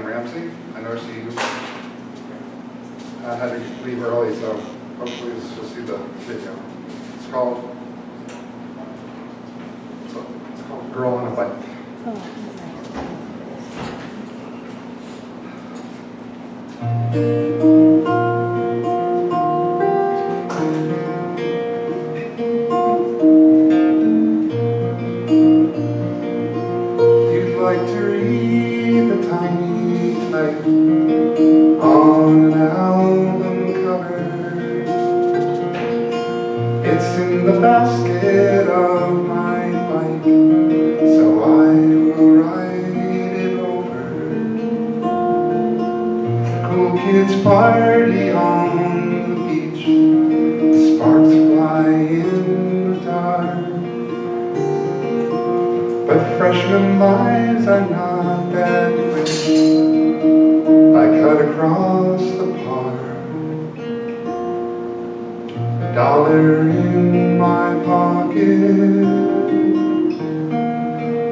and Ramsey. I know she had to leave early, so hopefully she'll see the video. It's called Girl on a Bike. You'd like to read the tiny type on an album cover. It's in the basket of my bike, so I will ride it over. Cool kids party on the beach, sparks fly in the dark. But freshman lives are not that quick. I cut across the park, $1 in my pocket,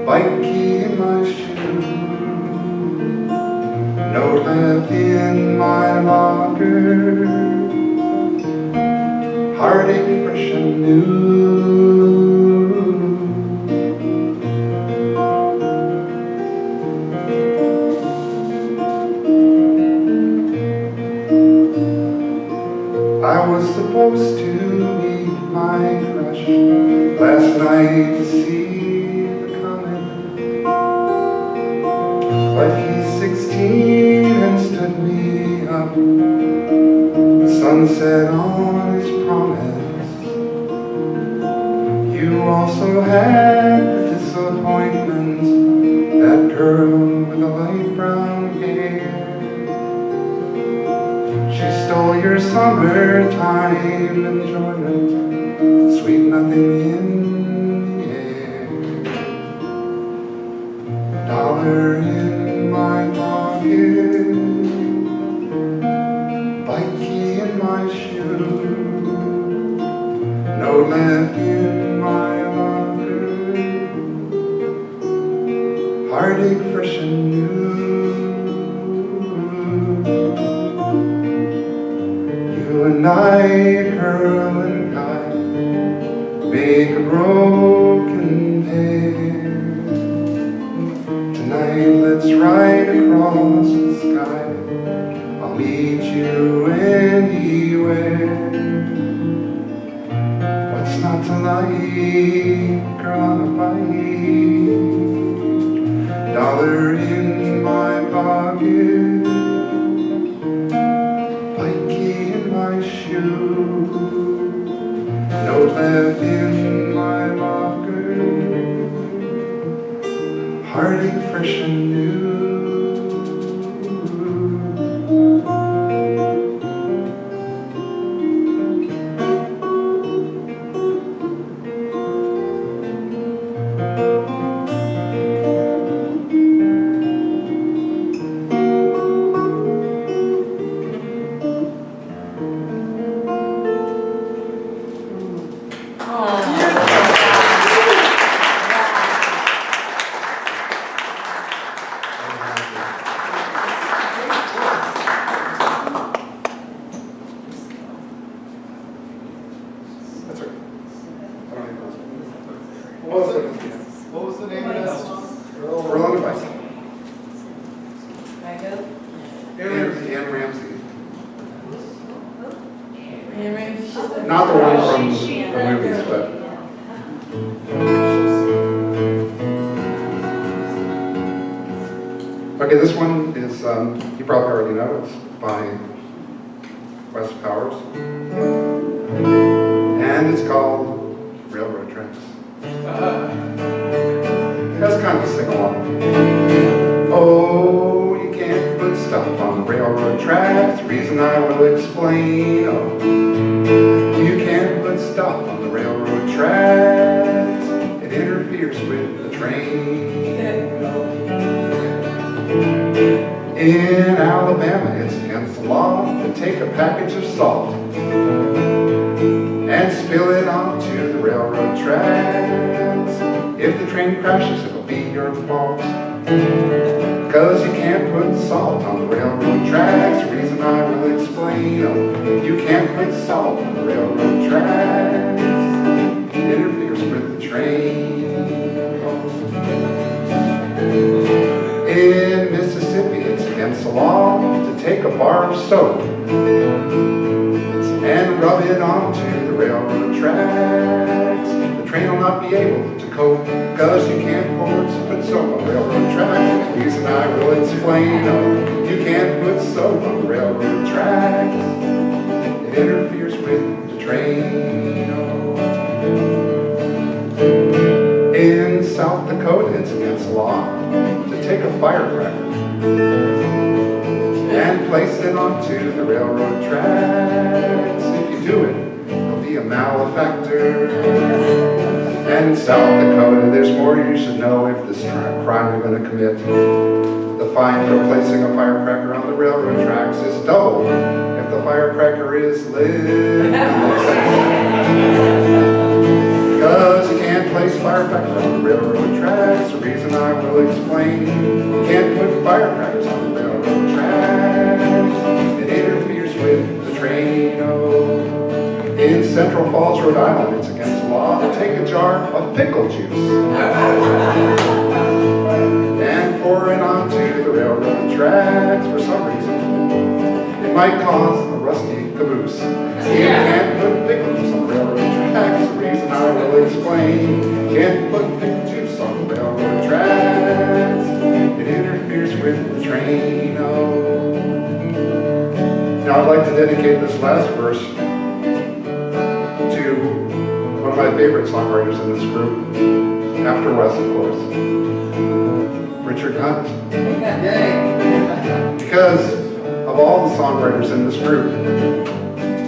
bike key in my shoe, note left in my locker, heartache fresh and new. I was supposed to meet my crush last night to see the comet, but he's 16 and stood me up. The sunset on his promise. You also had the disappointment, that girl with the light brown hair. She stole your summertime enjoyment, sweet nothing in the air. $1 in my pocket, bike key in my shoe, no left in my locker, heartache fresh and new. You and I, girl and guy, make a broken pair. Tonight let's ride across the sky, I'll meet you anywhere. What's not to like, girl on a bike, $1 in my pocket, my shoe, note left in my locker, heartache fresh and new. What was the name of that song? Girl on a Bike. And Ramsey. Not the one from the movies, but. Okay, this one is, you probably already know, it's by Wes Powers. And it's called Railroad Tracks. That's kind of a sing-along. Oh, you can't put stuff on the railroad tracks. Reason I will explain. Oh, you can't put stuff on the railroad tracks. It interferes with the train. In Alabama, it's against the law to take a package of salt and spill it onto the railroad tracks. If the train crashes, it'll be your fault. Cause you can't put salt on the railroad tracks. The reason I will explain, oh, you can't put salt on the railroad tracks. It interferes with the train. In Mississippi, it's against the law to take a bar of soap and rub it onto the railroad tracks. The train will not be able to cope, cause you can't put soap on railroad tracks. The reason I will explain, oh, you can't put soap on railroad tracks. It interferes with the train. Oh. In South Dakota, it's against the law to take a firecracker and place it onto the railroad tracks. If you do it, you'll be a malefactor. And in South Dakota, there's more you should know if this crime you're going to commit. The fine for placing a firecracker on the railroad tracks is double if the firecracker is lit. Because you can't place firecrackers on the railroad tracks. The reason I will explain, you can't put firecrackers on the railroad tracks. It interferes with the train. Oh. In Central Falls, Rhode Island, it's against the law to take a jar of pickle juice and pour it onto the railroad tracks. For some reason, it might cause a rusty caboose. You can't put pickle juice on the railroad tracks. The reason I will explain, you can't put pickle juice on the railroad tracks. It interferes with the train. Oh. Now I'd like to dedicate this last verse to one of my favorite songwriters in this group, after Wes, of course, Richard Hunt. Because of all the songwriters in this group,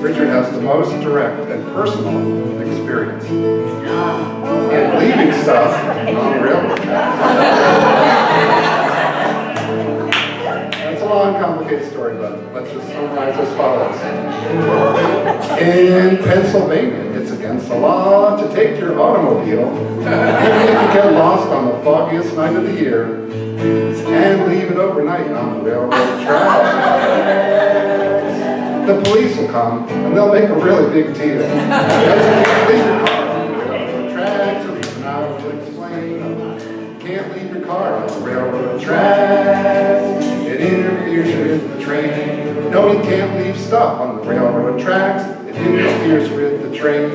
Richard has the most direct and personal experience in leaving stuff on the railroad tracks. That's a long, complicated story, but let's just summarize as follows. In Pennsylvania, it's against the law to take your automobile, even if you get lost on the foggiest night of the year, and leave it overnight on the railroad tracks. The police will come, and they'll make a really big deal. Because you can't leave your car on the railroad tracks. The reason I will explain, you can't leave your car on the railroad tracks. It interferes with the train. No, you can't leave stuff on the railroad tracks. It interferes with the train.